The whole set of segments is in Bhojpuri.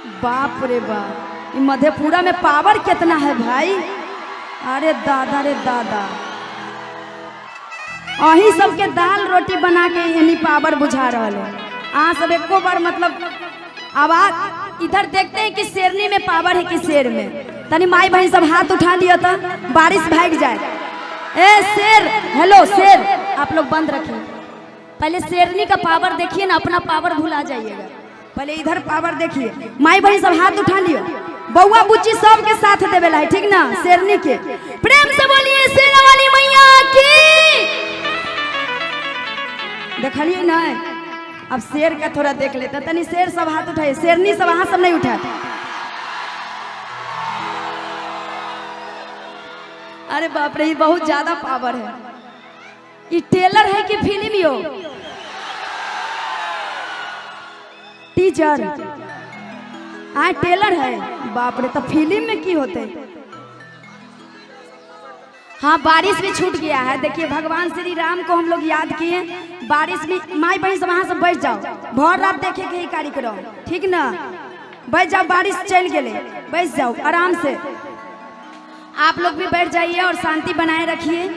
बाप रे बाप, मधेपुरा में पावर कितना है भाई। अरे दादा रे दादा, अही सबके दाल रोटी बना के यानी पावर बुझा रहा है। अहाँ सब एको बार मतलब आवाज इधर देखते हैं कि शेरनी में पावर है कि शेर में। तनी माई बहन सब हाथ उठा लिया तो बारिश भाग जाए। ए शेर, हेलो शेर, आप लोग बंद रखिए। पहले शेरनी का पावर देखिए ना, अपना पावर भुला जाइएगा। पहले इधर पावर देखिए। माई बहन सब हाथ उठा लियो, बउआ बुच्ची सब के साथ देवेला है, ठीक ना। शेरनी के प्रेम से बोलिए शेरा वाली मैया की। देखलिए ना, अब शेर का थोड़ा देख लेते। तनी शेर सब हाथ उठाए, शेरनी सब हाथ सब नहीं उठाए। अरे बाप रे, बहुत ज्यादा पावर है। ये टेलर है कि फिल्म यो टीचर? हाँ टेलर है। बाप रे, तो फिल्म में की होते। हाँ बारिश भी छूट गया है। देखिए भगवान श्री राम को हम लोग याद किए। बारिश भी, माई बहन सब वहाँ से बैठ जाओ, भर रात देखे के ही कार्यक्रम, ठीक ना। बैठ जाओ, बारिश चल गए, बैठ जाओ आराम से। आप लोग भी बैठ जाइए और शांति बनाए रखिए,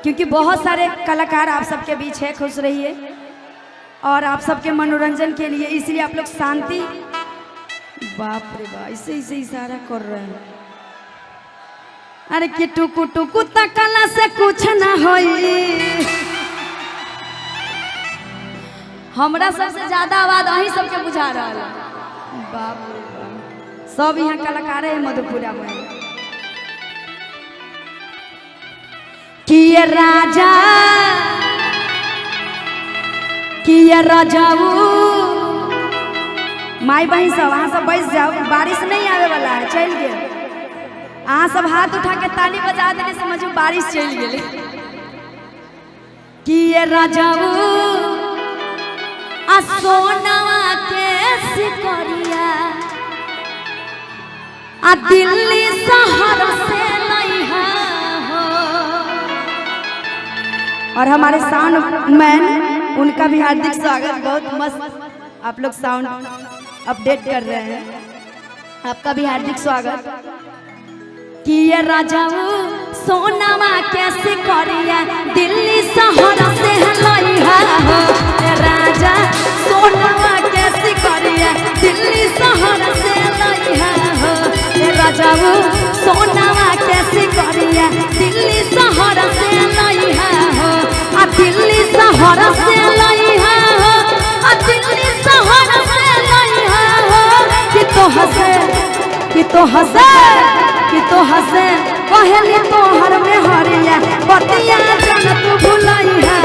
क्योंकि बहुत सारे कलाकार आप सबके बीच है। खुश रहिए और आप सबके मनोरंजन के लिए, इसलिए आप लोग शांति। बाप रे बाप, ऐसे ऐसे इशारा कर रहे हैं। अरे कि टुकु टुकु तकला से कुछ ना होई। हमरा सबसे ज्यादा आवाज अही सबके बुझा रहा है। बाप रे बाप, सब यहाँ कलाकार है मधेपुरा में। कि ये राजा, कि ये राजाऊ, माई बहन सब वहाँ सब बैठ जाओ, बारिश नहीं आवे वाला है, चल गए। अहाँ सब हाथ उठा के ताली बजा देने, समझो बारिश चल गए। कि ये राजाऊ आ सोनावा के सिकरिया आ दिल्ली शहर से लइहा हो। और हमारे साउंड मैन, उनका भी हार्दिक स्वागत। बहुत मस्त आप लोग साउंड अपडेट कर रहे हैं, आपका भी हार्दिक स्वागत। कि ये राजाऊ सोनावा कैसे करिया दिल्ली शहर से लइहा हो। राजा सोनावा कैसे करिया दिल्ली शहर से लइहा हो। राजाऊ सोनावा कैसे करिया दिल्ली शहर से लइहा हो। आ दिल्ली शहर से लइहा हो, आ दिल्ली शहर से लइहा हो। कि तो हंसे, कि तो हंसे, कि तो हंसे कहली तोहर में हरिया बतिया जन तू भुलैहा